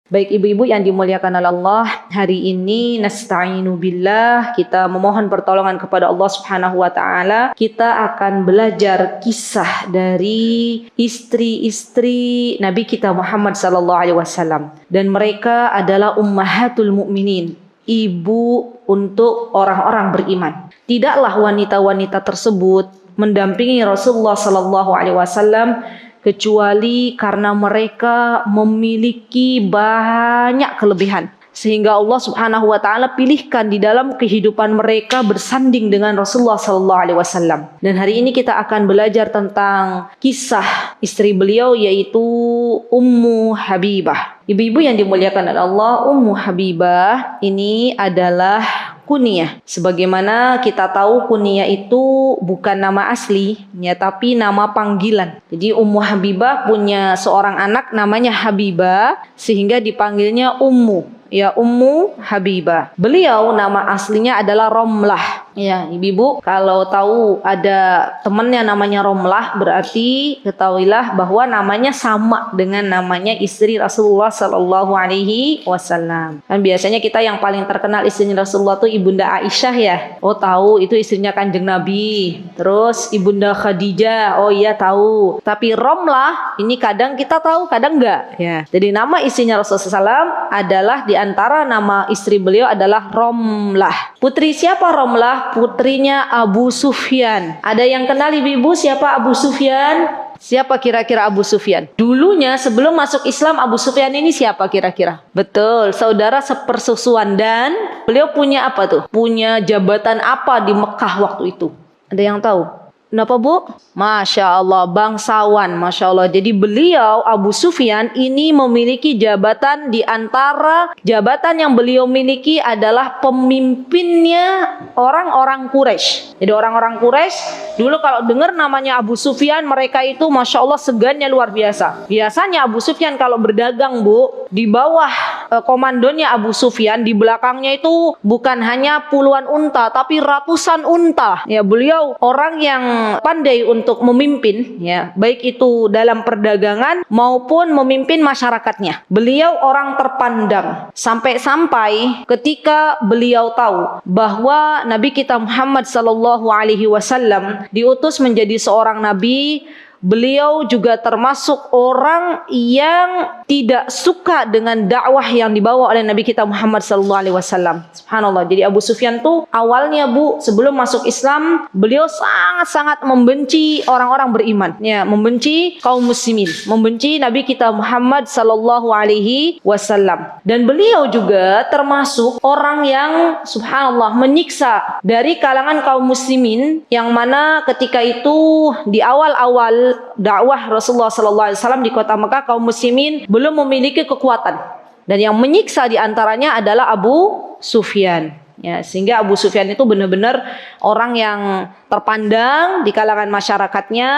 Baik ibu-ibu yang dimuliakan oleh Allah, hari ini nasta'inu billah, kita memohon pertolongan kepada Allah Subhanahu wa taala. Kita akan belajar kisah dari istri-istri Nabi kita Muhammad sallallahu alaihi wasallam, dan mereka adalah ummahatul mukminin, ibu untuk orang-orang beriman. Tidaklah wanita-wanita tersebut mendampingi Rasulullah sallallahu alaihi wasallam kecuali karena mereka memiliki banyak kelebihan, sehingga Allah Subhanahu wa taala pilihkan di dalam kehidupan mereka bersanding dengan Rasulullah sallallahu alaihi wasallam. Dan hari ini kita akan belajar tentang kisah istri beliau, yaitu Ummu Habibah. Ibu-ibu yang dimuliakan oleh Allah, Ummu Habibah ini adalah kunyah. Sebagaimana kita tahu, kunyah itu bukan nama asli, ya, tapi nama panggilan. Jadi Ummu Habibah punya seorang anak namanya Habibah, sehingga dipanggilnya Ummu. Ya, Ummu Habibah. Beliau nama aslinya adalah Romlah. Ya, ibu-ibu kalau tahu ada temannya namanya Romlah, berarti ketahuilah bahwa namanya sama dengan namanya istri Rasulullah sallallahu alaihi wasallam. Kan biasanya kita yang paling terkenal istrinya Rasulullah itu Ibunda Aisyah, ya. Oh, tahu itu istrinya Kanjeng Nabi. Terus Ibunda Khadijah, oh iya tahu. Tapi Romlah ini kadang kita tahu, kadang enggak, ya. Jadi nama istrinya Rasulullah SAW adalah, di antara nama istri beliau adalah Romlah. Putri siapa Romlah? Putrinya Abu Sufyan. Ada yang kenal ibu-ibu siapa Abu Sufyan? Siapa kira-kira Abu Sufyan? Dulunya sebelum masuk Islam, Abu Sufyan ini siapa kira-kira? Betul, saudara sepersusuan. Dan beliau punya apa tuh? Punya jabatan apa di Mekah waktu itu? Ada yang tahu? Kenapa, Bu? Masya Allah, bangsawan. Masya Allah. Jadi beliau, Abu Sufyan, ini memiliki jabatan, di antara jabatan yang beliau miliki adalah pemimpinnya orang-orang Quraisy. Jadi orang-orang Quraisy dulu kalau dengar namanya Abu Sufyan, mereka itu Masya Allah segannya luar biasa. Biasanya Abu Sufyan kalau berdagang, Bu, di bawah komandonya Abu Sufyan, di belakangnya itu bukan hanya puluhan unta, tapi ratusan unta. Ya, beliau orang yang pandai untuk memimpin, ya, baik itu dalam perdagangan maupun memimpin masyarakatnya. Beliau orang terpandang, sampai-sampai ketika beliau tahu bahwa Nabi kita Muhammad sallallahu alaihi wasallam diutus menjadi seorang nabi, beliau juga termasuk orang yang tidak suka dengan dakwah yang dibawa oleh Nabi kita Muhammad sallallahu alaihi wasallam. Subhanallah. Jadi Abu Sufyan tuh awalnya, Bu, sebelum masuk Islam, beliau sangat-sangat membenci orang-orang beriman, ya, membenci kaum muslimin, membenci Nabi kita Muhammad sallallahu alaihi wasallam. Dan beliau juga termasuk orang yang subhanallah menyiksa dari kalangan kaum muslimin, yang mana ketika itu di awal-awal dakwah Rasulullah sallallahu alaihi wasallam di kota Mekah, kaum muslimin belum memiliki kekuatan, dan yang menyiksa di antaranya adalah Abu Sufyan, ya, sehingga Abu Sufyan itu benar-benar orang yang terpandang di kalangan masyarakatnya,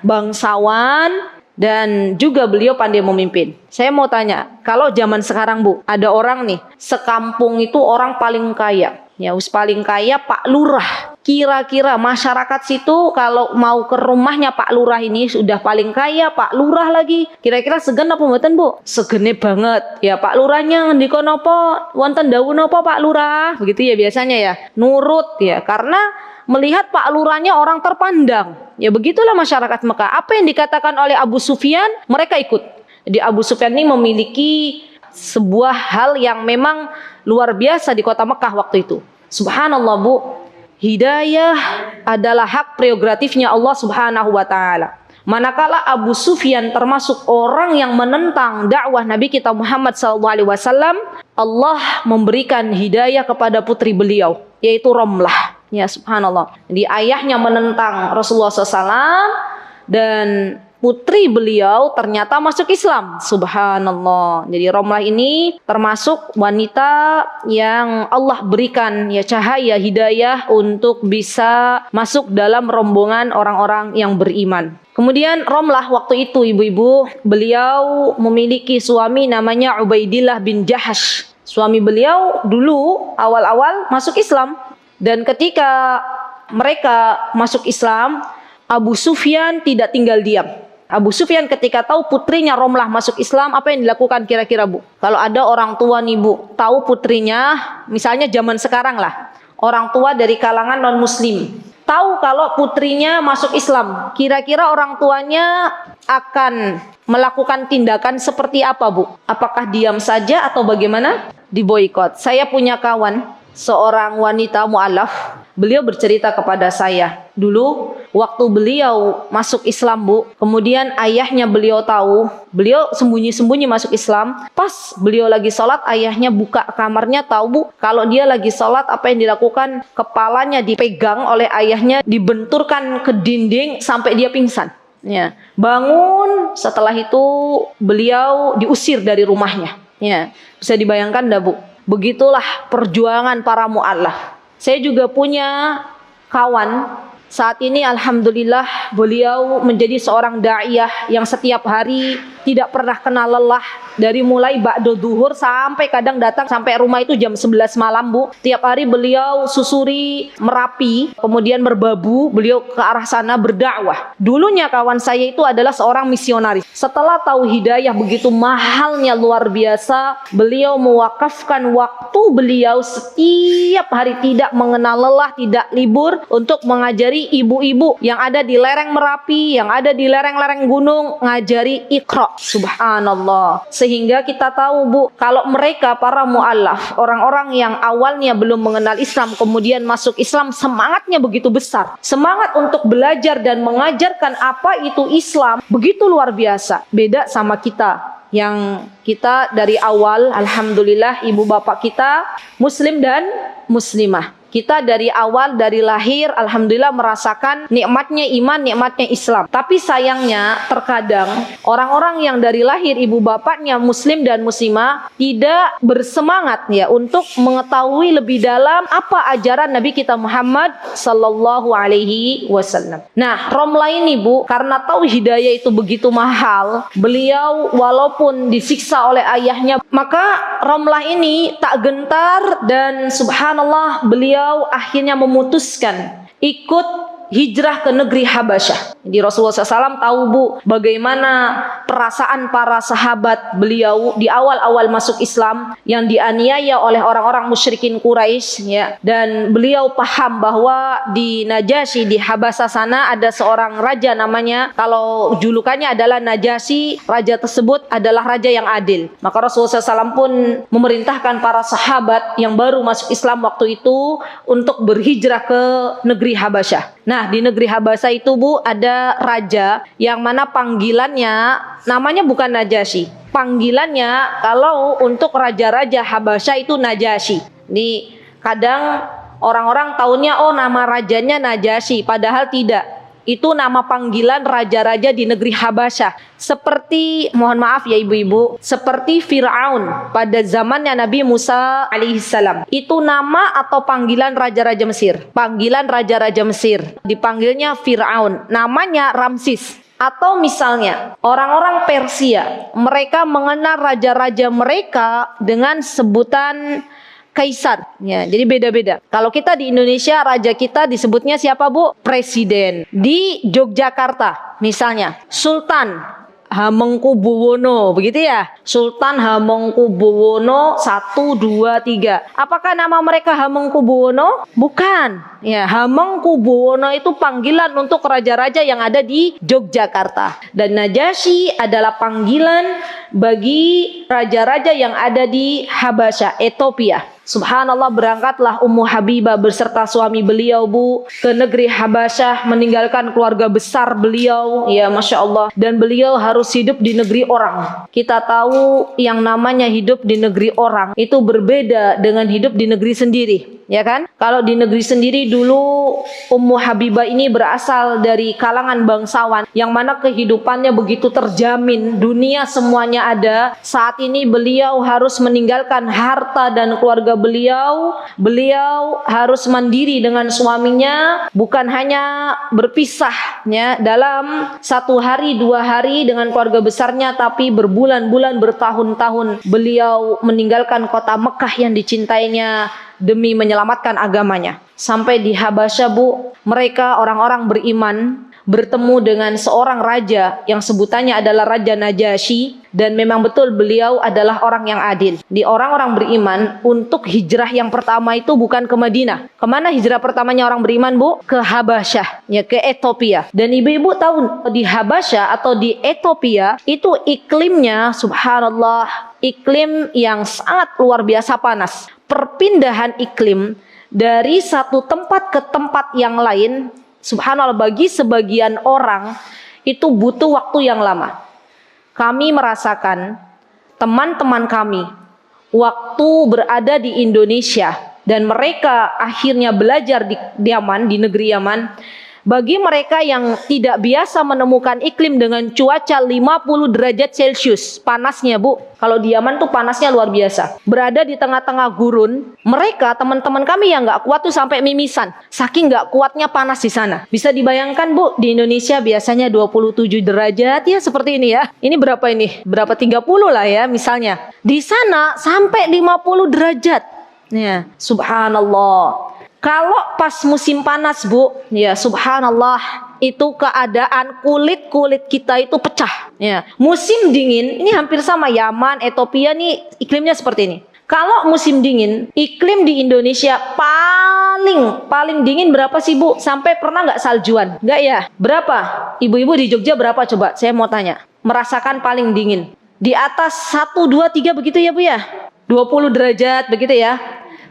bangsawan, dan juga beliau pandai memimpin. Saya mau tanya, kalau zaman sekarang, Bu, ada orang nih sekampung itu orang paling kaya, ya, paling kaya Pak Lurah. Kira-kira masyarakat situ kalau mau ke rumahnya Pak Lurah ini, sudah paling kaya Pak Lurah lagi, kira-kira segen apa mboten, Bu? Segene banget. Ya, Pak Lurahnya ngendika napa, wonten dawuh napa Pak Lurah? Begitu ya biasanya, ya. Nurut, ya, karena melihat Pak Lurahnya orang terpandang. Ya, begitulah masyarakat Mekah. Apa yang dikatakan oleh Abu Sufyan, mereka ikut. Jadi Abu Sufyan ini memiliki sebuah hal yang memang luar biasa di kota Mekah waktu itu. Subhanallah, Bu. Hidayah adalah hak prerogatifnya Allah Subhanahu wa taala. Manakala Abu Sufyan termasuk orang yang menentang dakwah Nabi kita Muhammad SAW, Allah memberikan hidayah kepada putri beliau, yaitu Romlah. Ya, subhanallah. Jadi ayahnya menentang Rasulullah SAW, dan putri beliau ternyata masuk Islam. Subhanallah. Jadi Romlah ini termasuk wanita yang Allah berikan, ya, cahaya hidayah untuk bisa masuk dalam rombongan orang-orang yang beriman. Kemudian Romlah waktu itu, ibu-ibu, beliau memiliki suami namanya Ubaidillah bin Jahash. Suami beliau dulu awal-awal masuk Islam, dan ketika mereka masuk Islam, Abu Sufyan tidak tinggal diam. Abu Sufyan ketika tahu putrinya Romlah masuk Islam, apa yang dilakukan kira-kira Bu? Kalau ada orang tua nih Bu, tahu putrinya, misalnya zaman sekarang lah, orang tua dari kalangan non-muslim, tahu kalau putrinya masuk Islam, kira-kira orang tuanya akan melakukan tindakan seperti apa Bu? Apakah diam saja atau bagaimana? Diboikot. Saya punya kawan, seorang wanita mu'alaf, beliau bercerita kepada saya, dulu waktu beliau masuk Islam Bu, kemudian ayahnya beliau tahu, beliau sembunyi-sembunyi masuk Islam, pas beliau lagi sholat, ayahnya buka kamarnya, tahu Bu, kalau dia lagi sholat, apa yang dilakukan? Kepalanya dipegang oleh ayahnya, dibenturkan ke dinding sampai dia pingsan. Ya, bangun, setelah itu beliau diusir dari rumahnya. Ya, bisa dibayangkan dah Bu. Begitulah perjuangan para mu'alaf. Saya juga punya kawan, saat ini alhamdulillah beliau menjadi seorang da'iyah yang setiap hari tidak pernah kenal lelah, dari mulai ba'da duhur sampai kadang datang sampai rumah itu jam 11 malam Bu. Tiap hari beliau susuri Merapi, kemudian Merbabu, beliau ke arah sana berdakwah. Dulunya kawan saya itu adalah seorang misionaris. Setelah tahu hidayah begitu mahalnya luar biasa, beliau mewakafkan waktu beliau setiap hari tidak mengenal lelah, tidak libur untuk mengajari ibu-ibu yang ada di lereng Merapi, yang ada di lereng-lereng gunung, ngajari Iqra. Subhanallah. Sehingga kita tahu Bu, kalau mereka para mu'alaf, orang-orang yang awalnya belum mengenal Islam kemudian masuk Islam, semangatnya begitu besar. Semangat untuk belajar dan mengajarkan apa itu Islam begitu luar biasa. Beda sama kita, yang kita dari awal alhamdulillah ibu bapak kita muslim dan muslimah. Kita dari awal, dari lahir, alhamdulillah merasakan nikmatnya iman, nikmatnya Islam. Tapi sayangnya terkadang orang-orang yang dari lahir ibu bapaknya muslim dan muslimah tidak bersemangat ya untuk mengetahui lebih dalam apa ajaran Nabi kita Muhammad sallallahu alaihi wasallam. Nah, Romlah ini Bu, karena tahu hidayah itu begitu mahal, beliau walaupun disiksa oleh ayahnya, maka Romlah ini tak gentar dan subhanallah beliau akhirnya memutuskan ikut hijrah ke negeri Habasyah. Jadi Rasulullah SAW tahu Bu bagaimana perasaan para sahabat beliau di awal-awal masuk Islam yang dianiaya oleh orang-orang musyrikin Quraisy ya, dan beliau paham bahwa di Najasyi di Habasyah sana ada seorang raja namanya, kalau julukannya adalah Najasyi, raja tersebut adalah raja yang adil. Maka Rasulullah SAW pun memerintahkan para sahabat yang baru masuk Islam waktu itu untuk berhijrah ke negeri Habasyah. Nah, di negeri Habasyah itu Bu ada raja yang mana panggilannya namanya bukan Najasyi. Panggilannya kalau untuk raja-raja Habasyah itu Najasyi. Ini kadang orang-orang taunya oh nama rajanya Najasyi, padahal tidak. Itu nama panggilan raja-raja di negeri Habasyah. Seperti, mohon maaf ya ibu-ibu, seperti Fir'aun pada zamannya Nabi Musa alaihissalam. Itu nama atau panggilan raja-raja Mesir. Panggilan raja-raja Mesir. Dipanggilnya Fir'aun. Namanya Ramsis. Atau misalnya orang-orang Persia, mereka mengenal raja-raja mereka dengan sebutan Kaisar, ya, jadi beda-beda. Kalau kita di Indonesia, raja kita disebutnya siapa Bu? Presiden. Di Yogyakarta, misalnya Sultan Hamengkubuwono, begitu ya? Sultan Hamengkubuwono 1, 2, 3. Apakah nama mereka Hamengkubuwono? Bukan. Ya, Hamengkubuwono itu panggilan untuk raja-raja yang ada di Yogyakarta. Dan Najasyi adalah panggilan bagi raja-raja yang ada di Habasyah, Ethiopia. Subhanallah, berangkatlah Ummu Habibah beserta suami beliau Bu ke negeri Habasyah, meninggalkan keluarga besar beliau, ya Masya Allah, dan beliau harus hidup di negeri orang. Kita tahu yang namanya hidup di negeri orang itu berbeda dengan hidup di negeri sendiri, ya kan? Kalau di negeri sendiri dulu Ummu Habibah ini berasal dari kalangan bangsawan yang mana kehidupannya begitu terjamin, dunia semuanya ada. Saat ini beliau harus meninggalkan harta dan keluarga beliau harus mandiri dengan suaminya, bukan hanya berpisah ya dalam 1 hari 2 hari dengan keluarga besarnya, tapi berbulan-bulan bertahun-tahun beliau meninggalkan kota Mekah yang dicintainya demi menyelamatkan agamanya. Sampai di Habasyah Bu, mereka orang-orang beriman bertemu dengan seorang raja yang sebutannya adalah Raja Najasyi, dan memang betul beliau adalah orang yang adil. Di orang-orang beriman, untuk hijrah yang pertama itu bukan ke Madinah. Kemana hijrah pertamanya orang beriman, Bu? Ke Habasyah, ya, ke Ethiopia. Dan ibu-ibu tahu di Habasyah atau di Ethiopia itu iklimnya subhanallah, iklim yang sangat luar biasa panas. Perpindahan iklim dari satu tempat ke tempat yang lain, subhanallah, bagi sebagian orang itu butuh waktu yang lama. Kami merasakan teman-teman kami waktu berada di Indonesia dan mereka akhirnya belajar di Yaman, di negeri Yaman. Bagi mereka yang tidak biasa menemukan iklim dengan cuaca 50 derajat Celcius, panasnya, Bu. Kalau di Yaman tuh panasnya luar biasa. Berada di tengah-tengah gurun, mereka, teman-teman kami yang nggak kuat tuh sampai mimisan. Saking nggak kuatnya panas di sana. Bisa dibayangkan, Bu, di Indonesia biasanya 27 derajat, ya seperti ini ya. Ini berapa ini? Berapa 30 lah ya misalnya. Di sana sampai 50 derajat. Ya, subhanallah. Kalau pas musim panas, Bu, ya subhanallah, itu keadaan kulit kita itu pecah. Ya, musim dingin ini hampir sama Yaman, Ethiopia nih iklimnya seperti ini. Kalau musim dingin, iklim di Indonesia paling dingin berapa sih, Bu? Sampai pernah nggak saljuan? Nggak ya? Berapa? Ibu-ibu di Jogja berapa coba? Saya mau tanya. Merasakan paling dingin. Di atas 1, 2, 3 begitu ya, Bu ya? 20 derajat begitu ya?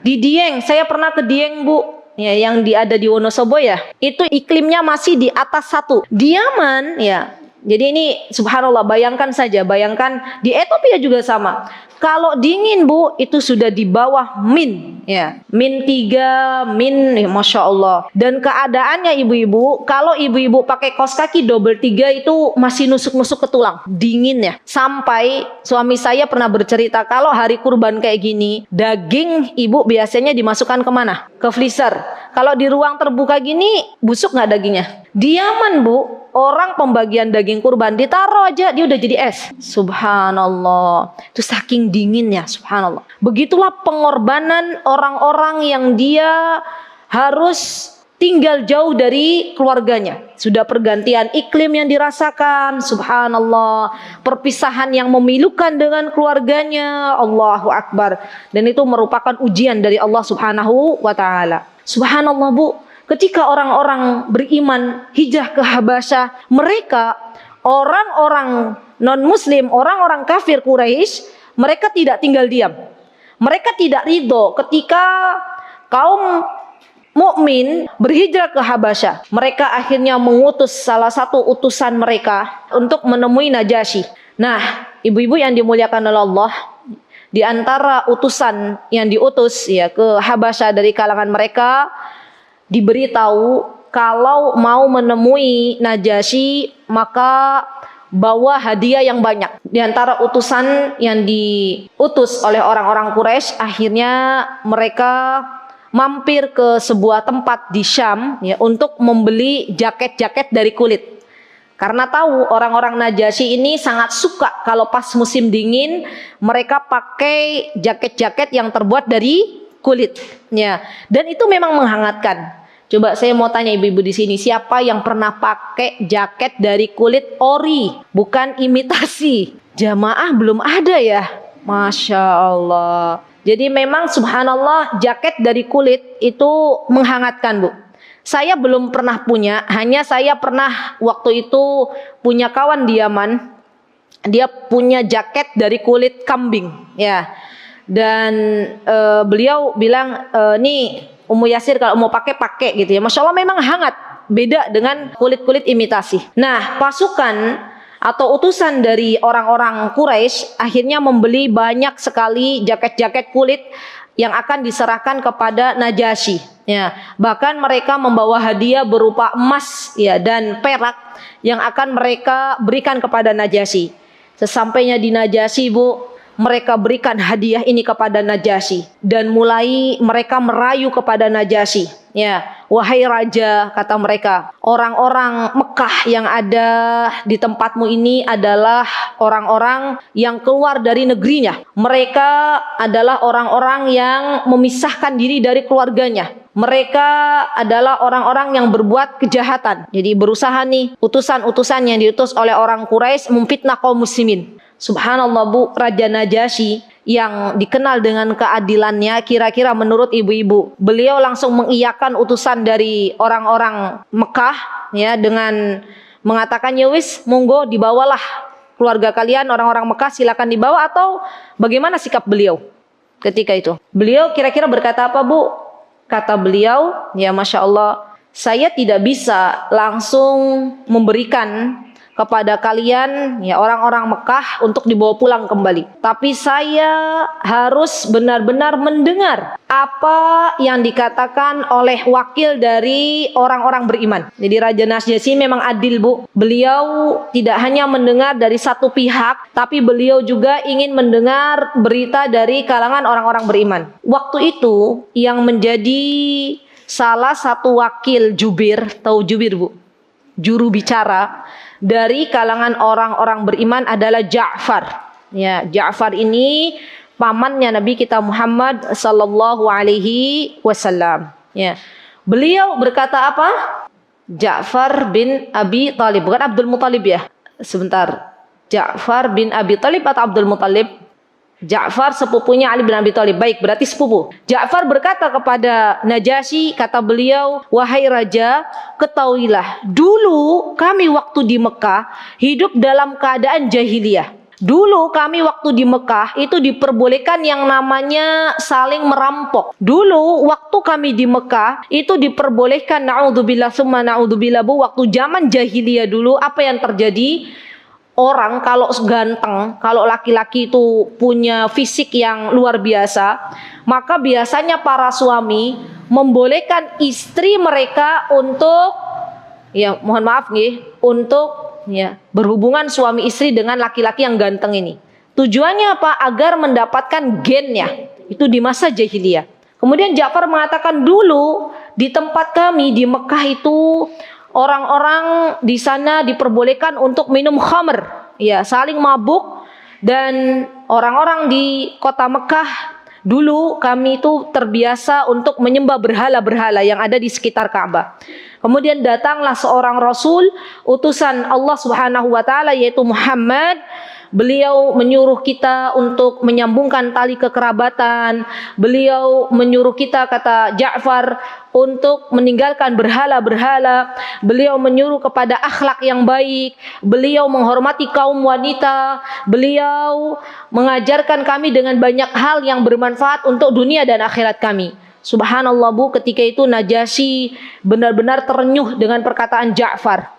Di Dieng, saya pernah ke Dieng, Bu, ya, yang ada di Wonosobo ya. Itu iklimnya masih di atas 1. Di Yaman, ya. Jadi ini subhanallah, bayangkan saja, bayangkan di Ethiopia juga sama. Kalau dingin, Bu, itu sudah di bawah min, ya. Min 3, ya, Masya Allah. Dan keadaannya ibu-ibu, kalau ibu-ibu pakai kaos kaki double 3 itu masih nusuk-nusuk ke tulang. Dingin ya. Sampai suami saya pernah bercerita kalau hari kurban kayak gini, daging ibu biasanya dimasukkan kemana? Ke freezer. Kalau di ruang terbuka gini, busuk nggak dagingnya? Di Yaman, Bu, orang pembagian daging kurban ditaruh aja, dia udah jadi es. Subhanallah. Itu saking dinginnya, subhanallah. Begitulah pengorbanan orang-orang yang dia harus tinggal jauh dari keluarganya. Sudah pergantian iklim yang dirasakan, subhanallah. Perpisahan yang memilukan dengan keluarganya, Allahu Akbar. Dan itu merupakan ujian dari Allah Subhanahu wa ta'ala. Subhanallah, Bu. Ketika orang-orang beriman hijrah ke Habasyah, mereka orang-orang non-muslim, orang-orang kafir Quraisy, mereka tidak tinggal diam. Mereka tidak ridho ketika kaum mukmin berhijrah ke Habasyah. Mereka akhirnya mengutus salah satu utusan mereka untuk menemui Najasyi. Nah, ibu-ibu yang dimuliakan oleh Allah, di antara utusan yang diutus ya ke Habasyah dari kalangan mereka, diberitahu kalau mau menemui Najasyi maka bawa hadiah yang banyak. Di antara utusan yang diutus oleh orang-orang Quraisy, akhirnya mereka mampir ke sebuah tempat di Syam ya, untuk membeli jaket-jaket dari kulit. Karena tahu orang-orang Najasyi ini sangat suka kalau pas musim dingin mereka pakai jaket-jaket yang terbuat dari kulit ya. Dan itu memang menghangatkan. Coba saya mau tanya ibu-ibu di sini, siapa yang pernah pakai jaket dari kulit ori, bukan imitasi? Jamaah belum ada ya? Masya Allah. Jadi memang subhanallah, jaket dari kulit itu menghangatkan, Bu. Saya belum pernah punya, hanya saya pernah waktu itu punya kawan di Yaman. Dia punya jaket dari kulit kambing ya. Dan beliau bilang, nih Ummu Yasir kalau mau pakai gitu ya. Masya Allah memang hangat, beda dengan kulit-kulit imitasi. Nah, pasukan atau utusan dari orang-orang Quraisy akhirnya membeli banyak sekali jaket-jaket kulit yang akan diserahkan kepada Najasyi ya. Bahkan mereka membawa hadiah berupa emas ya dan perak yang akan mereka berikan kepada Najasyi. Sesampainya di Najasyi, Bu, mereka berikan hadiah ini kepada Najasyi dan mulai mereka merayu kepada Najasyi. Ya, wahai raja, kata mereka, orang-orang Mekah yang ada di tempatmu ini adalah orang-orang yang keluar dari negerinya. Mereka adalah orang-orang yang memisahkan diri dari keluarganya. Mereka adalah orang-orang yang berbuat kejahatan. Jadi berusaha nih utusan-utusan yang diutus oleh orang Quraisy memfitnah kaum muslimin. Subhanallah Bu, Raja Najasyi yang dikenal dengan keadilannya, kira-kira menurut ibu-ibu, beliau langsung mengiyakan utusan dari orang-orang Mekah ya dengan mengatakan, ya wis, monggo dibawalah keluarga kalian, orang-orang Mekah silakan dibawa, atau bagaimana sikap beliau ketika itu? Beliau kira-kira berkata apa Bu? Kata beliau, ya Masya Allah, saya tidak bisa langsung memberikan kepada kalian ya orang-orang Mekah untuk dibawa pulang kembali, tapi saya harus benar-benar mendengar apa yang dikatakan oleh wakil dari orang-orang beriman. Jadi Raja Najasyi memang adil Bu. Beliau tidak hanya mendengar dari satu pihak, tapi beliau juga ingin mendengar berita dari kalangan orang-orang beriman. Waktu itu yang menjadi salah satu wakil jubir, tahu jubir Bu? Juru bicara dari kalangan orang-orang beriman adalah Ja'far. Ya, Ja'far ini pamannya Nabi kita Muhammad sallallahu alaihi wasallam. Ya. Beliau berkata apa? Ja'far bin Abi Thalib, bukan Abdul Muthalib ya. Sebentar. Ja'far bin Abi Thalib atau Abdul Muthalib? Ja'far sepupunya Ali bin Abi Thalib. Baik, berarti sepupu. Ja'far berkata kepada Najasyi, kata beliau, wahai raja, ketahuilah, dulu kami waktu di Mekah hidup dalam keadaan jahiliyah. Dulu kami waktu di Mekah itu diperbolehkan yang namanya saling merampok. Dulu waktu kami di Mekah itu diperbolehkan, na'udzubillah summa na'udzubillah Bu, waktu zaman jahiliyah dulu apa yang terjadi? Orang kalau ganteng, kalau laki-laki itu punya fisik yang luar biasa, maka biasanya para suami membolehkan istri mereka untuk, ya mohon maaf nih, untuk ya berhubungan suami istri dengan laki-laki yang ganteng ini. Tujuannya apa? Agar mendapatkan gennya. Itu di masa jahiliyah. Kemudian Ja'far mengatakan, dulu di tempat kami di Mekah itu orang-orang di sana diperbolehkan untuk minum khamr, ya, saling mabuk, dan orang-orang di kota Mekah dulu kami itu terbiasa untuk menyembah berhala-berhala yang ada di sekitar Ka'bah. Kemudian datanglah seorang rasul, utusan Allah Subhanahu wa taala yaitu Muhammad. Beliau menyuruh kita untuk menyambungkan tali kekerabatan. Beliau menyuruh kita, kata Ja'far, untuk meninggalkan berhala-berhala. Beliau menyuruh kepada akhlak yang baik. Beliau menghormati kaum wanita. Beliau mengajarkan kami dengan banyak hal yang bermanfaat untuk dunia dan akhirat kami. Subhanallah Bu, ketika itu Najasyi benar-benar terenyuh dengan perkataan Ja'far.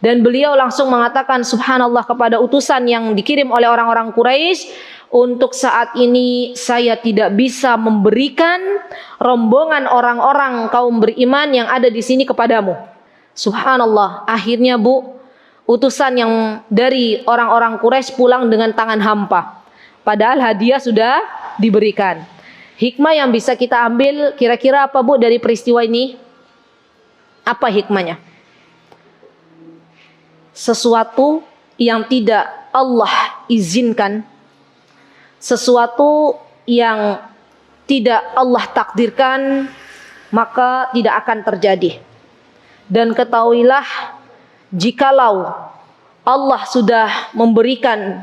Dan beliau langsung mengatakan subhanallah kepada utusan yang dikirim oleh orang-orang Quraisy, untuk saat ini saya tidak bisa memberikan rombongan orang-orang kaum beriman yang ada di sini kepadamu. Subhanallah, akhirnya Bu, utusan yang dari orang-orang Quraisy pulang dengan tangan hampa. Padahal hadiah sudah diberikan. Hikmah yang bisa kita ambil kira-kira apa Bu dari peristiwa ini? Apa hikmahnya? Sesuatu yang tidak Allah izinkan, sesuatu yang tidak Allah takdirkan, maka tidak akan terjadi. Dan ketahuilah, jikalau Allah sudah memberikan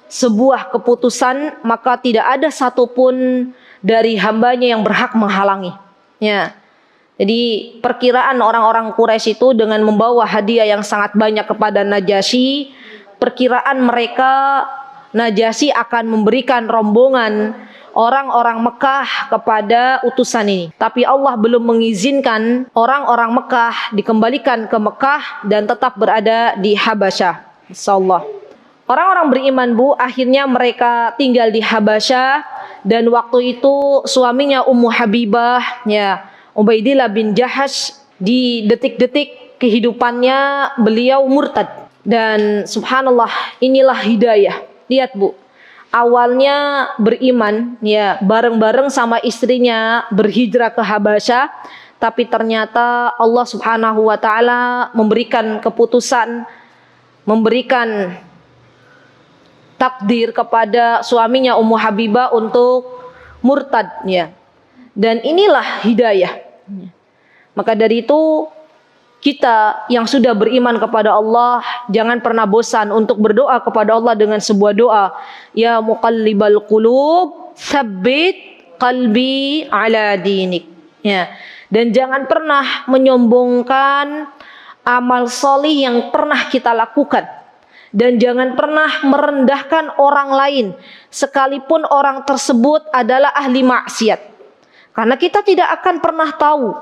sebuah keputusan, maka tidak ada satupun dari hambanya yang berhak menghalangi. Ya. Jadi perkiraan orang-orang Quraisy itu dengan membawa hadiah yang sangat banyak kepada Najasyi, perkiraan mereka Najasyi akan memberikan rombongan orang-orang Mekah kepada utusan ini. Tapi Allah belum mengizinkan orang-orang Mekah dikembalikan ke Mekah dan tetap berada di Habasyah. Insyaallah. Orang-orang beriman Bu, akhirnya mereka tinggal di Habasyah, dan waktu itu suaminya Ummu Habibah, ya, Ubaidillah bin Jahash, di detik-detik kehidupannya beliau murtad. Dan subhanallah, inilah hidayah. Lihat Bu, awalnya beriman, ya, bareng-bareng sama istrinya berhijrah ke Habasyah, tapi ternyata Allah Subhanahu wa taala memberikan keputusan, memberikan takdir kepada suaminya Ummu Habibah untuk murtad, ya. Dan inilah hidayah. Maka dari itu kita yang sudah beriman kepada Allah, jangan pernah bosan untuk berdoa kepada Allah dengan sebuah doa. Ya muqallibal qulub, tsabbit qalbi ala dinik. Ya. Dan jangan pernah menyombongkan amal solih yang pernah kita lakukan. Dan jangan pernah merendahkan orang lain, sekalipun orang tersebut adalah ahli maksiat. Karena kita tidak akan pernah tahu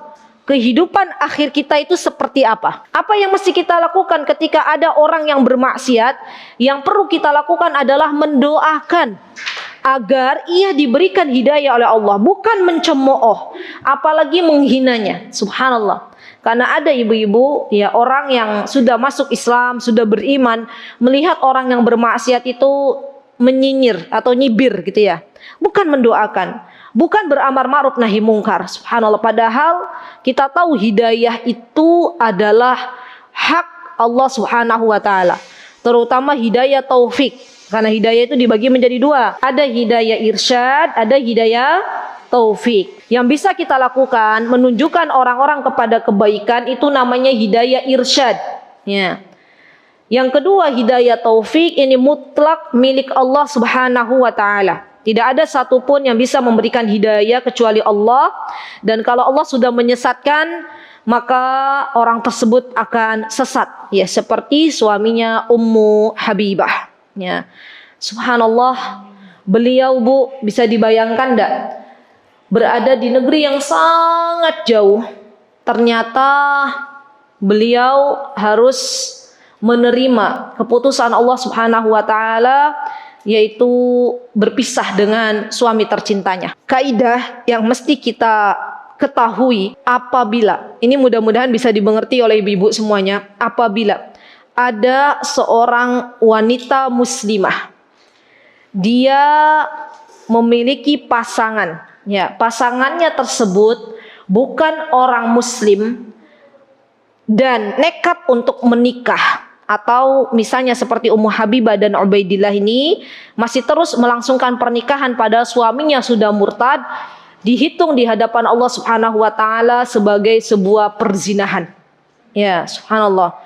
kehidupan akhir kita itu seperti apa. Apa yang mesti kita lakukan ketika ada orang yang bermaksiat? Yang perlu kita lakukan adalah mendoakan agar ia diberikan hidayah oleh Allah, bukan mencemooh, apalagi menghinanya. Subhanallah. Karena ada ibu-ibu, ya, orang yang sudah masuk Islam, sudah beriman, melihat orang yang bermaksiat itu menyinyir atau nyibir gitu ya. Bukan mendoakan, bukan beramar ma'ruf nahi mungkar. Subhanallah, padahal kita tahu hidayah itu adalah hak Allah Subhanahu wa taala, terutama hidayah taufik. Karena hidayah itu dibagi menjadi dua, ada hidayah irsyad, ada hidayah taufik. Yang bisa kita lakukan menunjukkan orang-orang kepada kebaikan itu namanya hidayah irsyad, ya. Yang kedua hidayah taufik, ini mutlak milik Allah Subhanahu wa taala. Tidak ada satupun yang bisa memberikan hidayah kecuali Allah. Dan kalau Allah sudah menyesatkan, maka orang tersebut akan sesat, ya, seperti suaminya Ummu Habibah, ya. Subhanallah, beliau, Bu, bisa dibayangkan enggak, berada di negeri yang sangat jauh, ternyata beliau harus menerima keputusan Allah Subhanahu wa taala, yaitu berpisah dengan suami tercintanya. Kaidah yang mesti kita ketahui apabila, ini mudah-mudahan bisa dimengerti oleh ibu-ibu semuanya, apabila ada seorang wanita muslimah, dia memiliki pasangan, ya, pasangannya tersebut bukan orang muslim dan nekat untuk menikah, atau misalnya seperti Ummu Habibah dan Ubaidillah ini masih terus melangsungkan pernikahan pada suaminya sudah murtad, dihitung di hadapan Allah Subhanahu wa taala sebagai sebuah perzinahan. Ya, subhanallah.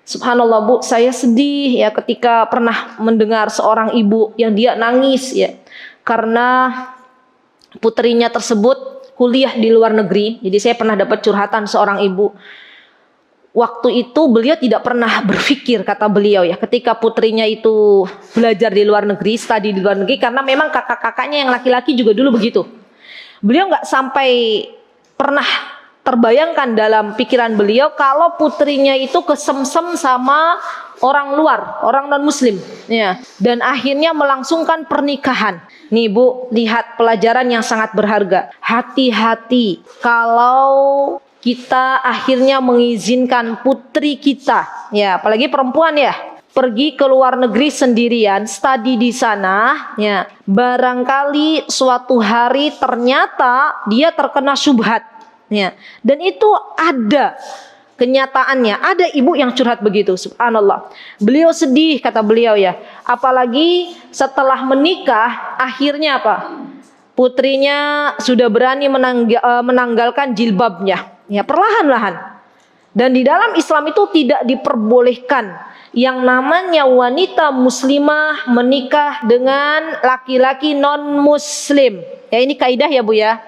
Subhanallah, Bu, saya sedih ya ketika pernah mendengar seorang ibu yang dia nangis, ya, karena putrinya tersebut kuliah di luar negeri. Jadi saya pernah dapat curhatan seorang ibu. Waktu itu beliau tidak pernah berpikir, kata beliau, ya, ketika putrinya itu belajar di luar negeri, studi di luar negeri, karena memang kakak-kakaknya yang laki-laki juga dulu begitu. Beliau nggak sampai pernah terbayangkan dalam pikiran beliau kalau putrinya itu kesemsem sama orang luar, orang non-muslim, ya, dan akhirnya melangsungkan pernikahan. Nih, Bu, lihat pelajaran yang sangat berharga. Hati-hati kalau kita akhirnya mengizinkan putri kita, ya, apalagi perempuan, ya, pergi ke luar negeri sendirian, studi di sana, ya, barangkali suatu hari ternyata dia terkena syubhat, ya, dan itu ada kenyataannya. Ada ibu yang curhat begitu, subhanallah. Beliau sedih, kata beliau, ya, apalagi setelah menikah akhirnya apa? Putrinya sudah berani menanggalkan jilbabnya, ya, perlahan-lahan. Dan di dalam Islam itu tidak diperbolehkan yang namanya wanita muslimah menikah dengan laki-laki non-muslim. Ya, ini kaidah, ya, Bu, ya.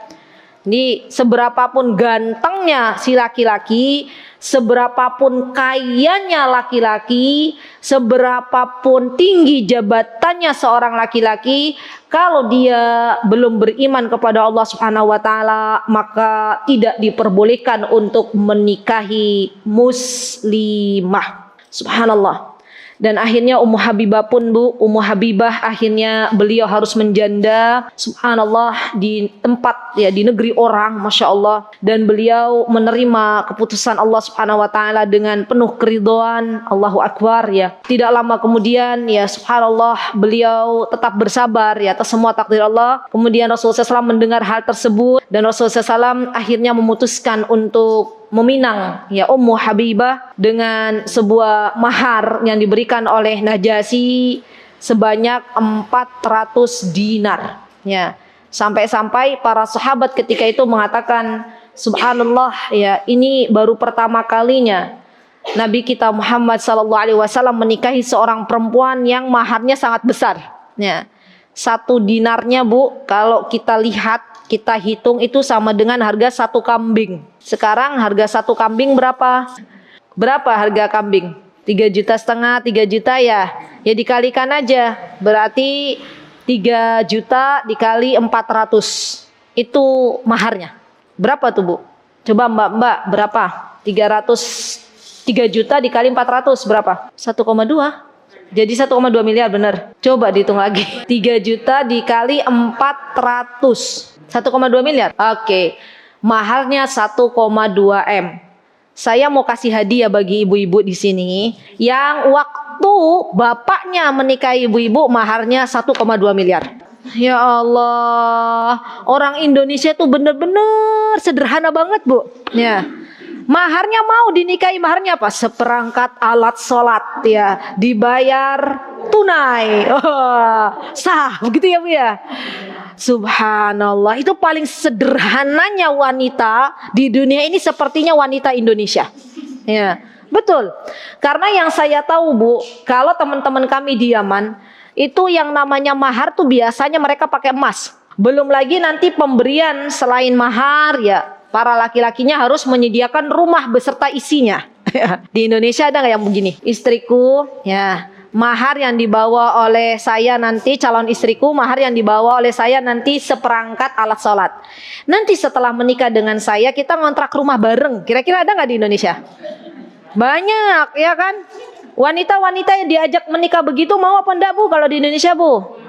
Ini seberapapun gantengnya si laki-laki, seberapapun kayanya laki-laki, seberapapun tinggi jabatannya seorang laki-laki, kalau dia belum beriman kepada Allah Subhanahu wa taala, maka tidak diperbolehkan untuk menikahi muslimah. Subhanallah. Dan akhirnya Ummu Habibah pun Ummu Habibah akhirnya beliau harus menjanda, subhanallah, di tempat ya, di negeri orang, masya Allah. Dan beliau menerima keputusan Allah subhanahu wa ta'ala dengan penuh keridhaan. Allahu Akbar ya. Tidak lama kemudian ya, subhanallah, beliau tetap bersabar ya atas semua takdir Allah. Kemudian Rasulullah SAW mendengar hal tersebut dan Rasulullah SAW akhirnya memutuskan untuk meminang ya Ummu Habibah dengan sebuah mahar yang diberikan oleh Najasyi sebanyak 400 dinar ya. Sampai-sampai para sahabat ketika itu mengatakan, subhanallah ya, ini baru pertama kalinya Nabi kita Muhammad SAW menikahi seorang perempuan yang maharnya sangat besar ya. 1 dinarnya kalau kita lihat, kita hitung itu sama dengan harga 1 kambing. Sekarang harga 1 kambing berapa? Berapa harga kambing? 3,5 juta, 3 juta ya. Ya dikalikan aja. Berarti 3 juta dikali 400. Itu maharnya. Berapa tuh, Bu? Coba Mbak, berapa? 3 juta dikali 400 berapa? 1,2. Jadi 1,2 miliar benar. Coba dihitung lagi. 3 juta dikali 400. 1,2 miliar. Oke. Maharnya 1,2 M. Saya mau kasih hadiah bagi ibu-ibu di sini yang waktu bapaknya menikahi ibu-ibu maharnya 1,2 miliar. Ya Allah, orang Indonesia tuh bener-bener sederhana banget, Bu. Ya. Maharnya mau dinikahi, maharnya apa? Seperangkat alat sholat ya, dibayar tunai. Sah, begitu ya, Bu ya. Subhanallah, itu paling sederhananya wanita di dunia ini sepertinya wanita Indonesia. Ya, betul. Karena yang saya tahu, Bu, kalau teman-teman kami di Yaman, itu yang namanya mahar tuh biasanya mereka pakai emas. Belum lagi nanti pemberian selain mahar ya, para laki-lakinya harus menyediakan rumah beserta isinya. Di Indonesia ada nggak yang begini? Istriku, ya, mahar yang dibawa oleh saya nanti, calon istriku, mahar yang dibawa oleh saya nanti seperangkat alat sholat. Nanti setelah menikah dengan saya, kita ngontrak rumah bareng. Kira-kira ada nggak di Indonesia? Banyak, ya kan? Wanita-wanita yang diajak menikah begitu mau apa enggak, Bu, kalau di Indonesia, Bu?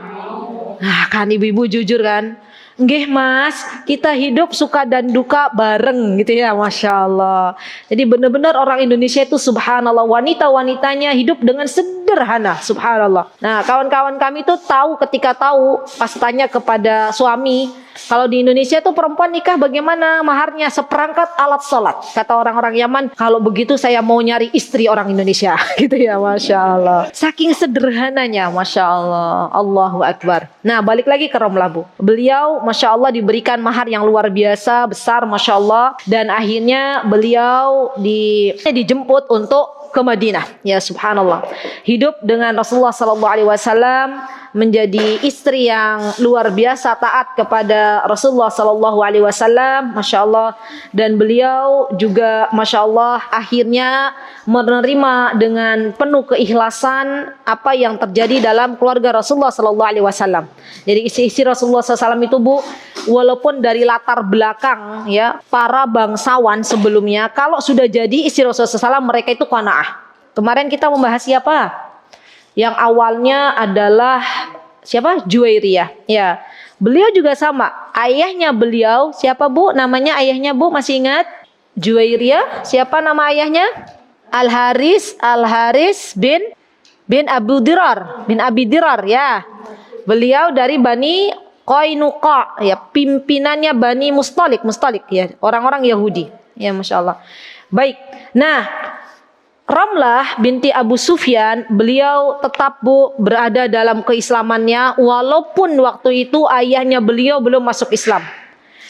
Nah, kan ibu-ibu jujur kan? Nggih Mas, kita hidup suka dan duka bareng gitu ya, Masya Allah. Jadi benar-benar orang Indonesia itu subhanallah, wanita-wanitanya hidup dengan sederhana, subhanallah. Nah, kawan-kawan kami itu tahu, ketika tahu pas tanya kepada suami, kalau di Indonesia tuh perempuan nikah bagaimana maharnya? Seperangkat alat sholat. Kata orang-orang Yaman, kalau begitu saya mau nyari istri orang Indonesia. Gitu ya, Masya Allah. Saking sederhananya, Masya Allah. Allahu Akbar. Nah, balik lagi ke Romlah, Bu. Beliau, Masya Allah, diberikan mahar yang luar biasa, besar, Masya Allah. Dan akhirnya beliau dijemput untuk ke Madinah. Ya, subhanallah. Hidup dengan Rasulullah SAW, menjadi istri yang luar biasa taat kepada Rasulullah SAW, Masya Allah. Dan beliau juga Masya Allah akhirnya menerima dengan penuh keikhlasan apa yang terjadi dalam keluarga Rasulullah SAW. Jadi isi Rasulullah SAW itu, Bu, walaupun dari latar belakang ya para bangsawan sebelumnya, kalau sudah jadi istri Rasulullah SAW, mereka itu qanaah. Kemarin kita membahas siapa? Yang awalnya adalah siapa? Juwairiyah. Ya, beliau juga sama. Ayahnya beliau siapa, Bu? Namanya ayahnya, Bu, masih ingat? Juwairiyah. Siapa nama ayahnya? Al-Haris bin Abu Dirar ya. Beliau dari Bani Qainuqa ya, pimpinannya Bani Mustalik ya, orang-orang Yahudi. Ya, Masya Allah. Baik. Nah, Ramlah binti Abu Sufyan, beliau tetap, Bu, berada dalam keislamannya walaupun waktu itu ayahnya beliau belum masuk Islam.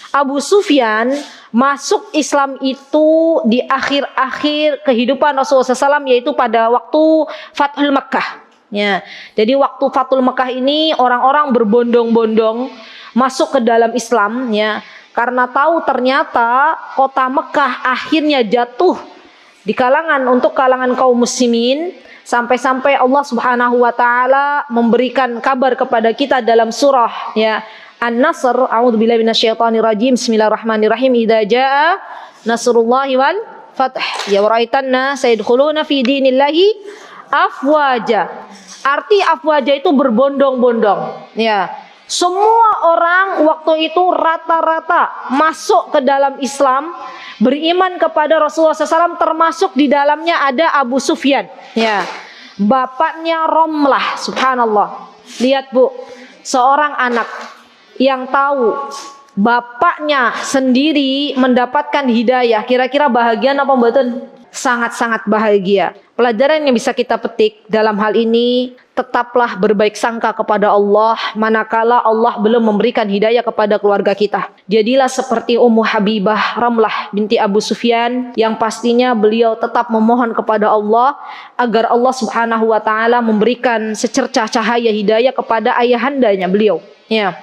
Abu Sufyan masuk Islam itu di akhir-akhir kehidupan Rasulullah SAW, yaitu pada waktu Fathul Makkah. Ya, jadi waktu Fathul Makkah ini orang-orang berbondong-bondong masuk ke dalam Islam ya, karena tahu ternyata kota Mekah akhirnya jatuh di kalangan kaum muslimin, sampai-sampai Allah Subhanahu wa taala memberikan kabar kepada kita dalam surah ya An-Nasr, a'udzubillahi minasyaitonir rajim, bismillahirrahmanirrahim, idza jaa nasrullahi wal fath ya waraitanna sayadkhuluna fi dinillahi afwaja. Arti afwaja itu berbondong-bondong. Ya. Semua orang waktu itu rata-rata masuk ke dalam Islam, beriman kepada Rasulullah SAW, termasuk di dalamnya ada Abu Sufyan. Ya. Bapaknya Romlah, subhanallah. Lihat Bu, seorang anak yang tahu bapaknya sendiri mendapatkan hidayah, kira-kira bahagia apa mboten? Sangat-sangat bahagia. Pelajaran yang bisa kita petik dalam hal ini, tetaplah berbaik sangka kepada Allah manakala Allah belum memberikan hidayah kepada keluarga kita. Jadilah seperti Ummu Habibah Ramlah binti Abu Sufyan, yang pastinya beliau tetap memohon kepada Allah agar Allah Subhanahu wa taala memberikan secercah cahaya hidayah kepada ayahandanya beliau. Ya.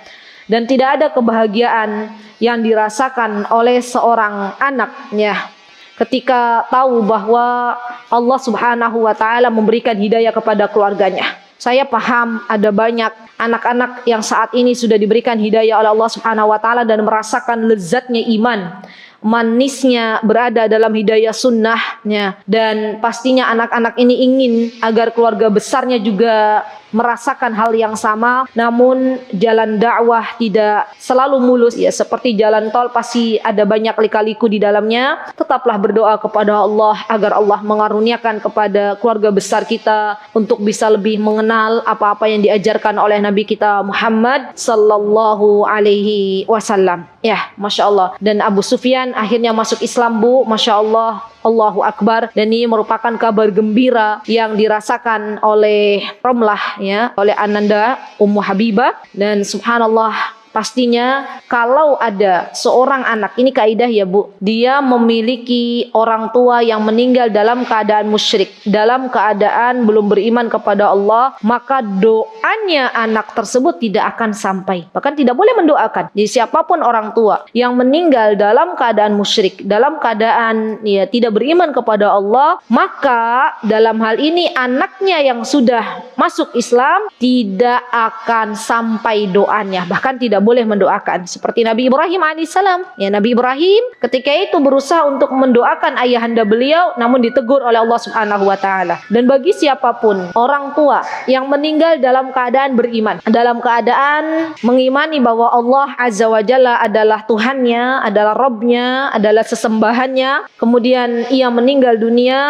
Dan tidak ada kebahagiaan yang dirasakan oleh seorang anak, ya, ketika tahu bahwa Allah Subhanahu wa taala memberikan hidayah kepada keluarganya. Saya paham ada banyak anak-anak yang saat ini sudah diberikan hidayah oleh Allah Subhanahu wa taala dan merasakan lezatnya iman, manisnya berada dalam hidayah sunnahnya, dan pastinya anak-anak ini ingin agar keluarga besarnya juga merasakan hal yang sama. Namun jalan dakwah tidak selalu mulus, ya, seperti jalan tol pasti ada banyak lika-liku di dalamnya. Tetaplah berdoa kepada Allah agar Allah mengaruniakan kepada keluarga besar kita untuk bisa lebih mengenal apa-apa yang diajarkan oleh Nabi kita Muhammad sallallahu alaihi wasallam. Ya, Masya Allah. Dan Abu Sufyan akhirnya masuk Islam Bu, Masya Allah. Allahu Akbar. Dan ini merupakan kabar gembira yang dirasakan oleh Romlah, ya, oleh Ananda Ummu Habibah. Dan subhanallah, pastinya kalau ada seorang anak, ini kaidah ya Bu, dia memiliki orang tua yang meninggal dalam keadaan musyrik, dalam keadaan belum beriman kepada Allah, maka doanya anak tersebut tidak akan sampai. Bahkan tidak boleh mendoakan. Jadi siapapun orang tua yang meninggal dalam keadaan musyrik, dalam keadaan ya tidak beriman kepada Allah, maka dalam hal ini anaknya yang sudah masuk Islam tidak akan sampai doanya, bahkan tidak boleh mendoakan. Seperti Nabi Ibrahim alaihissalam, ya, Nabi Ibrahim ketika itu berusaha untuk mendoakan ayahanda beliau, namun ditegur oleh Allah Subhanahu wa taala. Dan bagi siapapun orang tua yang meninggal dalam keadaan beriman, dalam keadaan mengimani bahwa Allah Azza wa Jalla adalah Tuhannya, adalah Rabbnya, adalah sesembahannya, kemudian ia meninggal dunia,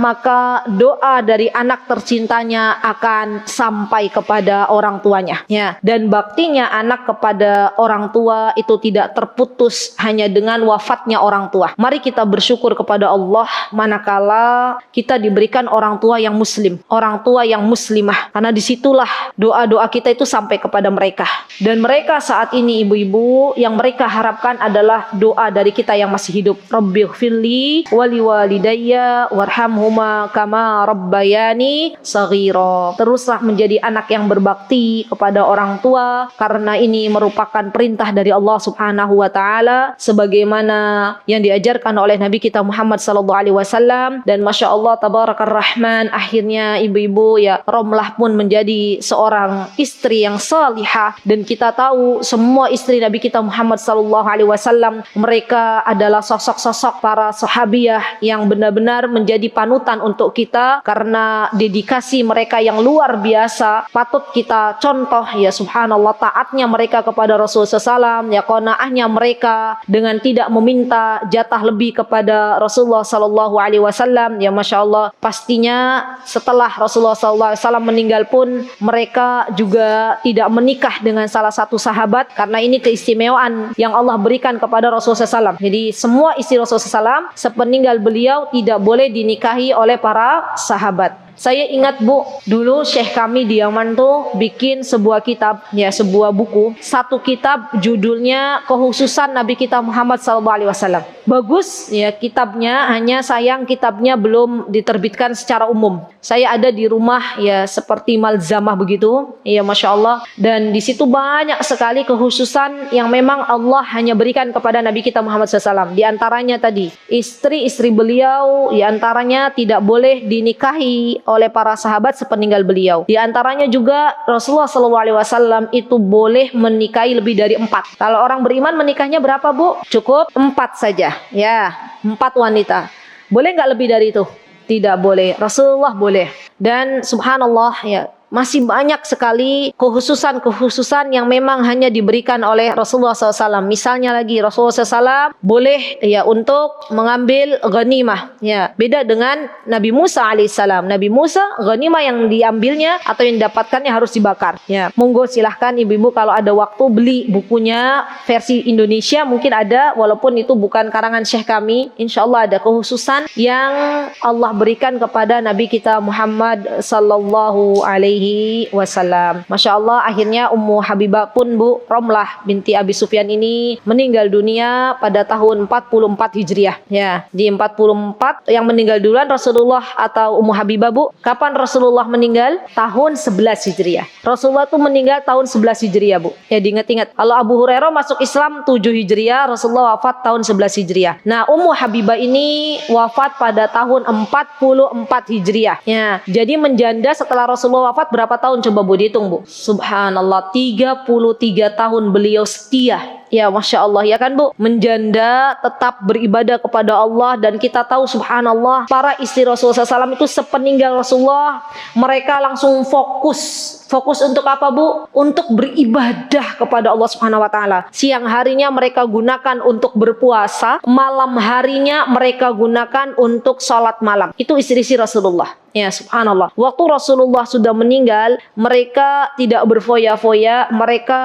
maka doa dari anak tercintanya akan sampai kepada orang tuanya, ya. Dan baktinya anak kepada orang tua itu tidak terputus hanya dengan wafatnya orang tua. Mari kita bersyukur kepada Allah manakala kita diberikan orang tua yang muslim, orang tua yang muslimah, karena disitulah doa-doa kita itu sampai kepada mereka. Dan mereka saat ini ibu-ibu, yang mereka harapkan adalah doa dari kita yang masih hidup. Rabbighfirli wali walidayya warhamhuma kama rabbayani shaghira. Teruslah menjadi anak yang berbakti kepada orang tua, karena ini merupakan perintah dari Allah Subhanahu wa taala sebagaimana yang diajarkan oleh Nabi kita Muhammad sallallahu alaihi wasallam. Dan Masya Allah tabarakar rahman, akhirnya ibu-ibu, ya, Romlah pun menjadi seorang istri yang salihah. Dan kita tahu semua istri Nabi kita Muhammad sallallahu alaihi wasallam, mereka adalah sosok-sosok para sahabiah yang benar-benar menjadi panutan untuk kita karena dedikasi mereka yang luar biasa. Patut kita contoh, ya, subhanallah, taatnya mereka kepada Rasulullah SAW, ya, qanaahnya mereka dengan tidak meminta jatah lebih kepada Rasulullah Sallallahu Alaihi Wasallam. Ya, Masya Allah, pastinya setelah Rasulullah Sallallahu Alaihi Wasallam meninggal pun mereka juga tidak menikah dengan salah satu sahabat, karena ini keistimewaan yang Allah berikan kepada Rasulullah SAW. Jadi semua istri Rasulullah SAW sepeninggal beliau tidak boleh dinikahi oleh para sahabat. Saya ingat Bu, dulu Syekh kami di Yaman tuh bikin sebuah kitab, ya, sebuah buku. Satu kitab judulnya Kekhususan Nabi kita Muhammad SAW. Bagus, ya, kitabnya, hanya sayang kitabnya belum diterbitkan secara umum. Saya ada di rumah, ya, seperti malzamah begitu, ya, Masya Allah. Dan di situ banyak sekali kekhususan yang memang Allah hanya berikan kepada Nabi kita Muhammad SAW. Di antaranya tadi, istri-istri beliau, di antaranya tidak boleh dinikahi oleh para sahabat sepeninggal beliau. Di antaranya juga Rasulullah SAW itu boleh menikahi lebih dari 4. Kalau orang beriman menikahnya berapa Bu? Cukup 4 saja, ya, 4 wanita. Boleh nggak lebih dari itu? Tidak boleh. Rasulullah boleh. Dan subhanallah ya, masih banyak sekali kekhususan yang memang hanya diberikan oleh Rasulullah SAW. Misalnya lagi Rasulullah SAW boleh ya untuk mengambil ghanimah. Ya, beda dengan Nabi Musa alaihissalam. Nabi Musa ghanimah yang diambilnya atau yang didapatkannya harus dibakar. Ya, monggo silahkan ibu-ibu kalau ada waktu beli bukunya versi Indonesia, mungkin ada walaupun itu bukan karangan Syekh kami. Insya Allah ada kekhususan yang Allah berikan kepada Nabi kita Muhammad sallallahu alaihi wasallam. Masya Allah, akhirnya Ummu Habibah pun Bu Romlah binti Abi Sufyan ini meninggal dunia pada tahun 44 Hijriah. Ya, di 44 yang meninggal duluan Rasulullah atau Ummu Habibah Bu? Kapan Rasulullah meninggal? Tahun 11 Hijriah. Rasulullah tuh meninggal tahun 11 Hijriah Bu. Ya diingat-ingat. Kalau Abu Hurairah masuk Islam 7 Hijriah, Rasulullah wafat tahun 11 Hijriah. Nah, Ummu Habibah ini wafat pada tahun 44 Hijriah. Ya, jadi menjanda setelah Rasulullah wafat berapa tahun coba Bu dihitung Bu? Subhanallah, 33 tahun beliau setia. Ya Masya Allah ya kan Bu, menjanda tetap beribadah kepada Allah. Dan kita tahu subhanallah para istri Rasulullah SAW itu sepeninggal Rasulullah mereka langsung fokus untuk apa Bu? Untuk beribadah kepada Allah Subhanahu wa taala. Siang harinya mereka gunakan untuk berpuasa, malam harinya mereka gunakan untuk sholat malam. Itu istri-istri Rasulullah. Ya subhanallah. Waktu Rasulullah sudah meninggal, mereka tidak berfoya-foya, mereka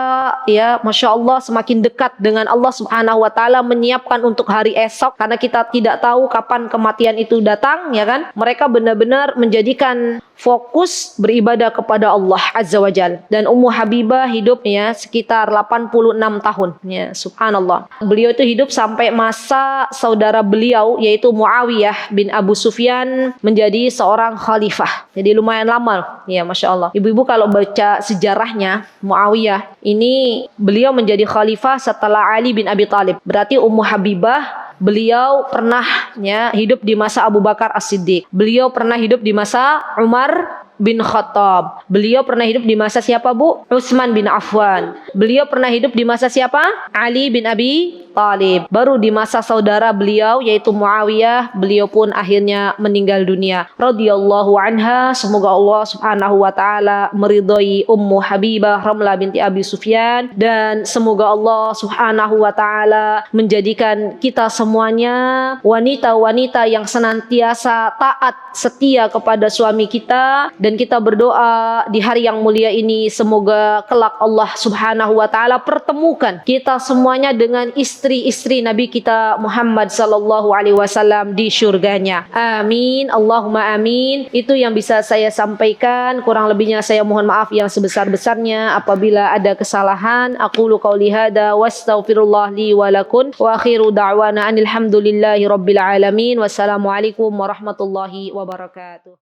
ya Masya Allah semakin dekat dengan Allah Subhanahu wa taala, menyiapkan untuk hari esok karena kita tidak tahu kapan kematian itu datang ya kan. Mereka benar-benar menjadikan fokus beribadah kepada Allah Azza wa Jal. Dan Ummu Habibah hidup ya sekitar 86 tahun ya subhanallah. Beliau itu hidup sampai masa saudara beliau yaitu Muawiyah bin Abu Sufyan menjadi seorang khalifah. Jadi lumayan lama ya Masya Allah. Ibu-ibu kalau baca sejarahnya Muawiyah ini beliau menjadi khalifah setelah Ali bin Abi Thalib. Berarti Ummu Habibah beliau pernah ya hidup di masa Abu Bakar As-Siddiq. Beliau pernah hidup di masa Umar bin Khattab. Beliau pernah hidup di masa siapa Bu? Utsman bin Affan. Beliau pernah hidup di masa siapa? Ali bin Abi Thalib. Baru di masa saudara beliau yaitu Muawiyah, beliau pun akhirnya meninggal dunia. Radhiyallahu anha, semoga Allah Subhanahu wa taala meridhai Ummu Habibah Ramlah binti Abi Sufyan, dan semoga Allah Subhanahu wa taala menjadikan kita semuanya wanita-wanita yang senantiasa taat setia kepada suami kita. Dan kita berdoa di hari yang mulia ini semoga kelak Allah Subhanahu wa taala pertemukan kita semuanya dengan istri-istri Nabi kita Muhammad sallallahu alaihi wasallam di syurganya. Amin. Allahumma amin. Itu yang bisa saya sampaikan. Kurang lebihnya saya mohon maaf yang sebesar-besarnya apabila ada kesalahan. Aqulu qauli hada wastaghfirullah li wa lakum wa akhiru da'wana anil hamdulillahi rabbil alamin. Wassalamualaikum warahmatullahi wabarakatuh.